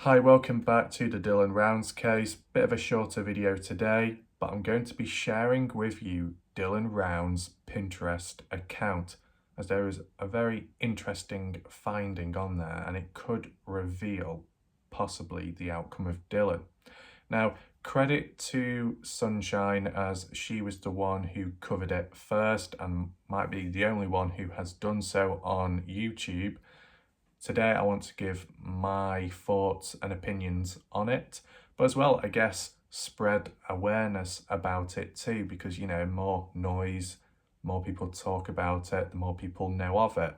Hi, welcome back to the Dylan Rounds case. Bit of a shorter video today, but I'm going to be sharing with you Dylan Rounds' Pinterest account, as there is a very interesting finding on there and it could reveal possibly the outcome of Dylan. Now, credit to Sunshine, as she was the one who covered it first and might be the only one who has done so on YouTube. Today I want to give my thoughts and opinions on it, but as well, I guess, spread awareness about it too, because, more noise, more people talk about it, the more people know of it,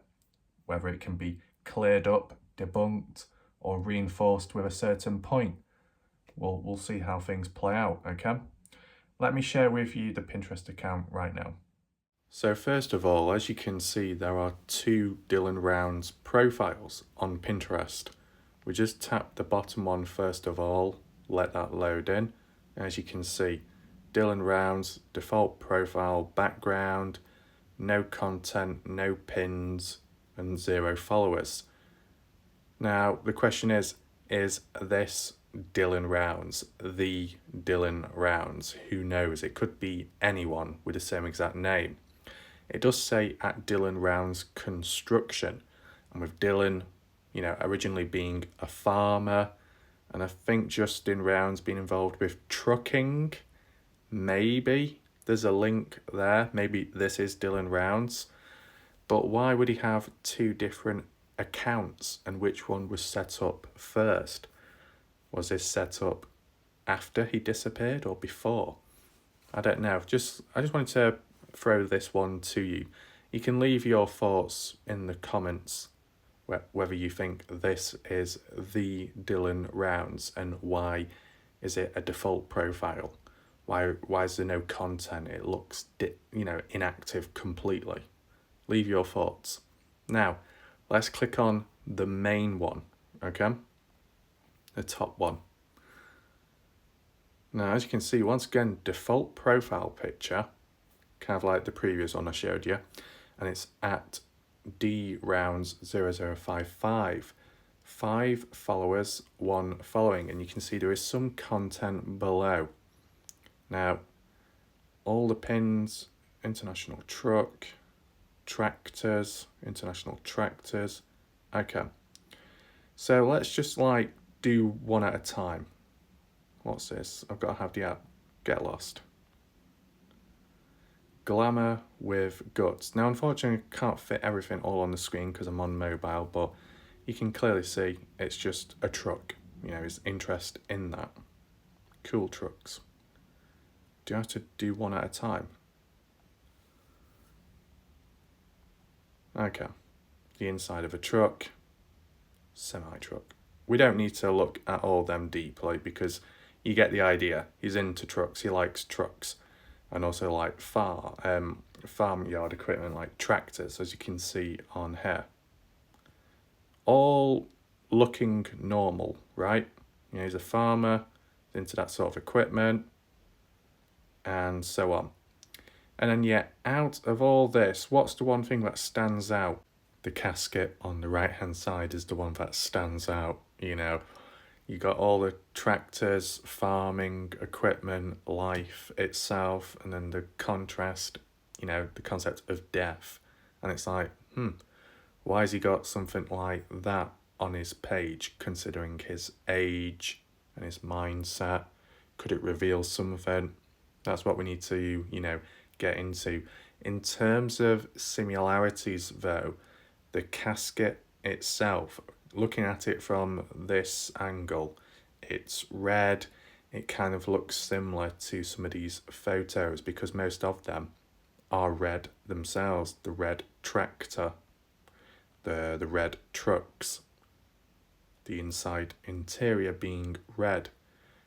whether it can be cleared up, debunked, or reinforced with a certain point. We'll see how things play out, okay? Let me share with you the Pinterest account right now. So first of all, as you can see, there are two Dylan Rounds profiles on Pinterest. We just tap the bottom one first of all, let that load in. As you can see, Dylan Rounds, default profile, background, no content, no pins, and 0 followers. Now, the question is this Dylan Rounds the Dylan Rounds? Who knows? It could be anyone with the same exact name. It does say at Dylan Rounds Construction, and with Dylan, originally being a farmer, and I think Justin Rounds being involved with trucking. Maybe there's a link there. Maybe this is Dylan Rounds. But why would he have two different accounts, and which one was set up first? Was this set up after he disappeared or before? I don't know. I just wanted to throw this one to you. You can leave your thoughts in the comments whether you think this is the Dylan Rounds and why is it a default profile? Why is there no content? It looks inactive completely. Leave your thoughts. Now, let's click on the main one, okay? The top one. Now, as you can see, once again, default profile picture, kind of like the previous one I showed you, and it's at DRounds0055. 5 followers, 1 following, and you can see there is some content below. Now, all the pins, international truck, tractors, international tractors. Okay, so let's just do one at a time. What's this? I've got to have the app. Get lost. Glamour with guts. Now, unfortunately, I can't fit everything all on the screen because I'm on mobile, but you can clearly see it's just a truck. His interest in that. Cool trucks. Do you have to do one at a time? Okay. The inside of a truck. Semi-truck. We don't need to look at all them deeply because you get the idea. He's into trucks. He likes trucks. And also like farmyard equipment like tractors, as you can see on here. All looking normal, right? He's a farmer, into that sort of equipment, and so on. And then out of all this, what's the one thing that stands out? The casket on the right hand side is the one that stands out, You got all the tractors, farming, equipment, life itself, and then the contrast, the concept of death. And it's like, why has he got something like that on his page, considering his age and his mindset? Could it reveal something? That's what we need to, get into. In terms of similarities, though, the casket itself, looking at it from this angle, it's red. It kind of looks similar to some of these photos because most of them are red themselves. The red tractor, the red trucks, the interior being red.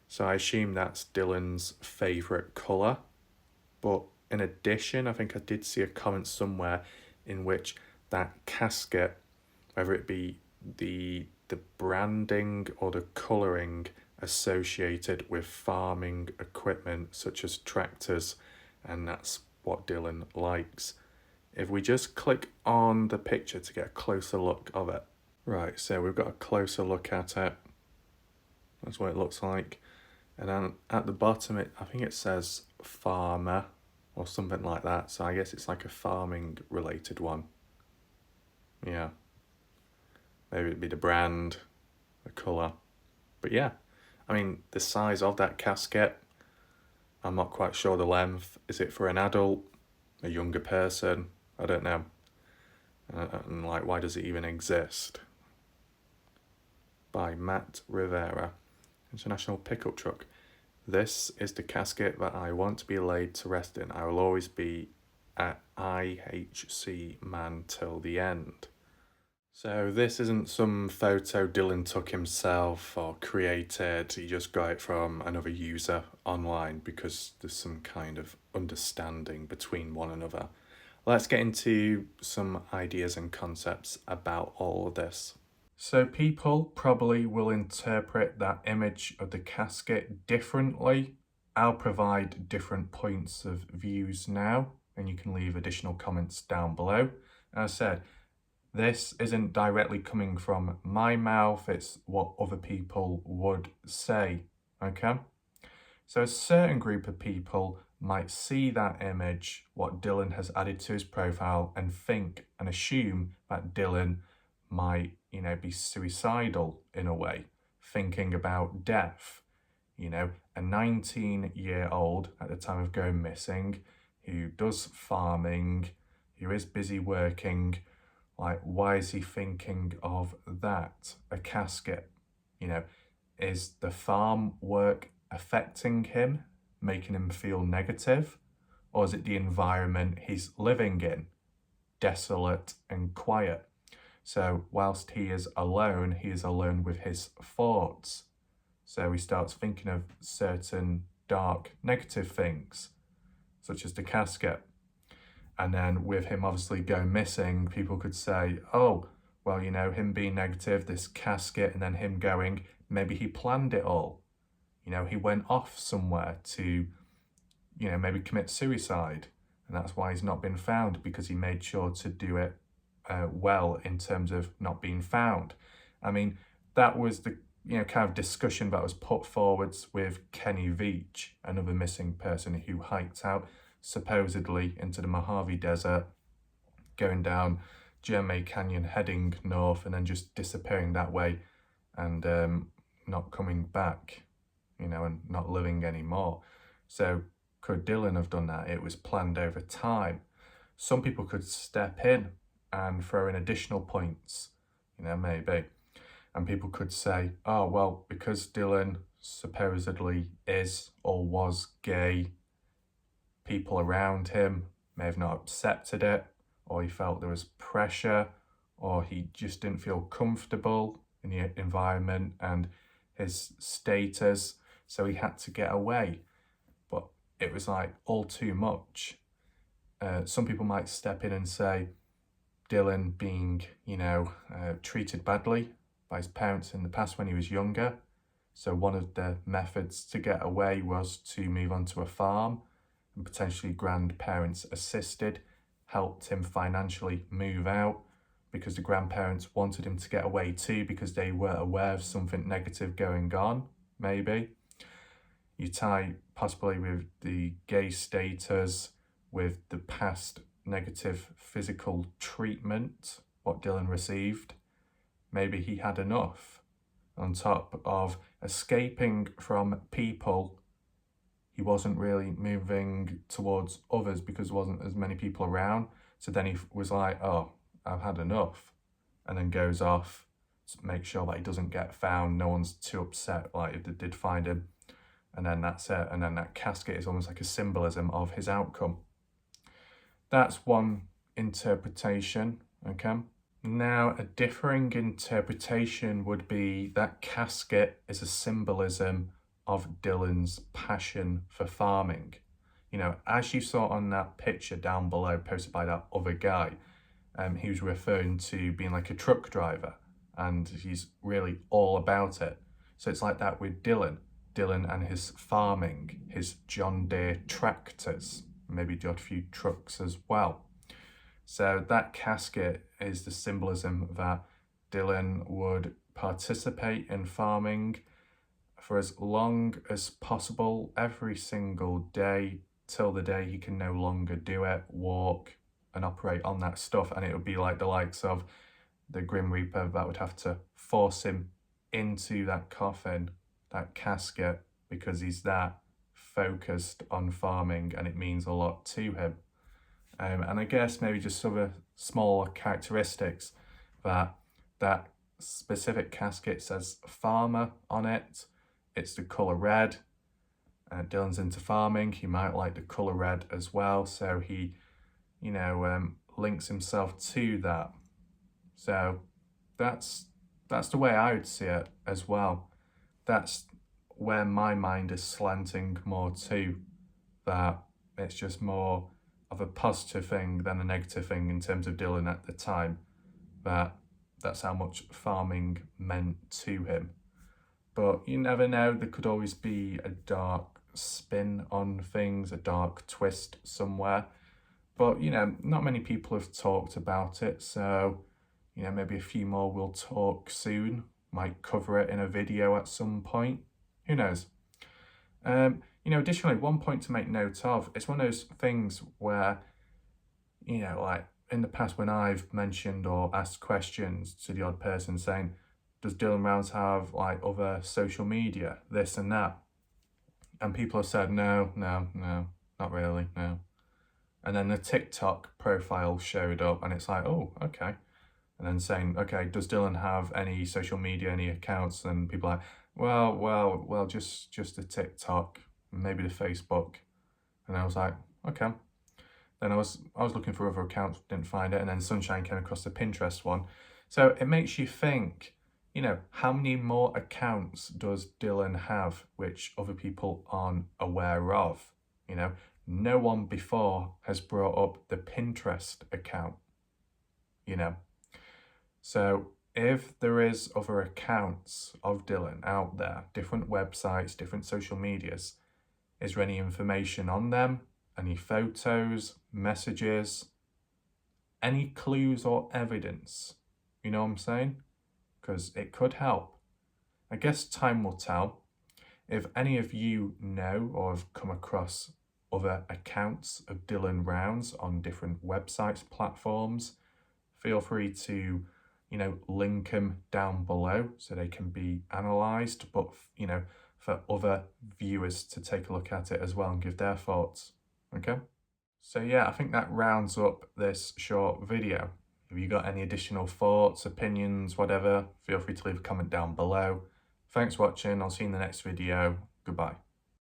So I assume that's Dylan's favourite colour. But in addition, I think I did see a comment somewhere in which that casket, whether it be the branding or the colouring associated with farming equipment such as tractors, and that's what Dylan likes. If we just click on the picture to get a closer look of it. Right, so we've got a closer look at it. That's what it looks like. And then at the bottom, I think it says farmer or something like that. So I guess it's like a farming related one. Yeah. Maybe it'd be the brand, the colour. But yeah, I mean, the size of that casket, I'm not quite sure the length. Is it for an adult, a younger person? I don't know. And like, why does it even exist? By Matt Rivera, International Pickup Truck. This is the casket that I want to be laid to rest in. I will always be at IHC man till the end. So this isn't some photo Dylan took himself or created. He just got it from another user online because there's some kind of understanding between one another. Let's get into some ideas and concepts about all of this. So people probably will interpret that image of the casket differently. I'll provide different points of views now, and you can leave additional comments down below. As I said, this isn't directly coming from my mouth, it's what other people would say, okay? So a certain group of people might see that image, what Dylan has added to his profile, and think and assume that Dylan might, be suicidal in a way, thinking about death. A 19-year-old at the time of going missing, who does farming, who is busy working, like, why is he thinking of that? A casket, is the farm work affecting him, making him feel negative? Or is it the environment he's living in, desolate and quiet? So whilst he is alone with his thoughts. So he starts thinking of certain dark, negative things, such as the casket. And then with him obviously going missing, people could say, oh, well, him being negative, this casket, and then him going, maybe he planned it all. He went off somewhere to, maybe commit suicide. And that's why he's not been found, because he made sure to do it well in terms of not being found. I mean, that was the kind of discussion that was put forwards with Kenny Veach, another missing person who hiked out supposedly into the Mojave Desert, going down Jeremy Canyon, heading north, and then just disappearing that way and not coming back, and not living anymore. So could Dylan have done that? It was planned over time. Some people could step in and throw in additional points, maybe. And people could say, oh, well, because Dylan supposedly is or was gay, people around him may have not accepted it, or he felt there was pressure, or he just didn't feel comfortable in the environment and his status, so he had to get away. But it was like all too much. Some people might step in and say Dylan being, treated badly by his parents in the past when he was younger. So one of the methods to get away was to move onto a farm, and potentially grandparents assisted, helped him financially move out, because the grandparents wanted him to get away too, because they were aware of something negative going on, maybe. You tie possibly with the gay status, with the past negative physical treatment, what Dylan received. Maybe he had enough. On top of escaping from people, he wasn't really moving towards others because there wasn't as many people around. So then he was like, oh, I've had enough. And then goes off to make sure that he doesn't get found. No one's too upset like if they did find him. And then that's it. And then that casket is almost like a symbolism of his outcome. That's one interpretation, okay? Now, a differing interpretation would be that casket is a symbolism of Dylan's passion for farming. As you saw on that picture down below posted by that other guy, he was referring to being like a truck driver, and he's really all about it. So it's like that with Dylan and his farming, his John Deere tractors, maybe got a few trucks as well. So that casket is the symbolism that Dylan would participate in farming for as long as possible, every single day, till the day he can no longer do it, walk and operate on that stuff. And it would be like the likes of the Grim Reaper that would have to force him into that coffin, that casket, because he's that focused on farming and it means a lot to him. And I guess maybe just some of the small characteristics that specific casket says farmer on it. It's the colour red. Dylan's into farming. He might like the colour red as well. So he, links himself to that. So that's the way I would see it as well. That's where my mind is slanting more to, that it's just more of a positive thing than a negative thing in terms of Dylan at the time. That's how much farming meant to him. But you never know, there could always be a dark spin on things, a dark twist somewhere. But, not many people have talked about it, so, maybe a few more will talk soon, might cover it in a video at some point. Who knows? Additionally, one point to make note of, it's one of those things where, like in the past when I've mentioned or asked questions to the odd person saying, does Dylan Rounds have like other social media, this and that? And people have said, no, not really, no. And then the TikTok profile showed up and it's like, oh, okay. And then saying, okay, does Dylan have any social media, any accounts? And people are like, well, just the TikTok, maybe the Facebook. And I was like, okay. Then I was looking for other accounts, didn't find it. And then Sunshine came across the Pinterest one. So it makes you think, how many more accounts does Dylan have which other people aren't aware of? No one before has brought up the Pinterest account, So if there is other accounts of Dylan out there, different websites, different social medias, is there any information on them? Any photos, messages, any clues or evidence? You know what I'm saying? Because it could help. I guess time will tell. If any of you know or have come across other accounts of Dylan Rounds on different websites, platforms, feel free to, link them down below so they can be analysed, but, for other viewers to take a look at it as well and give their thoughts. Okay? So yeah, I think that rounds up this short video. If you got any additional thoughts, opinions, whatever, feel free to leave a comment down below. Thanks for watching. I'll see you in the next video. Goodbye.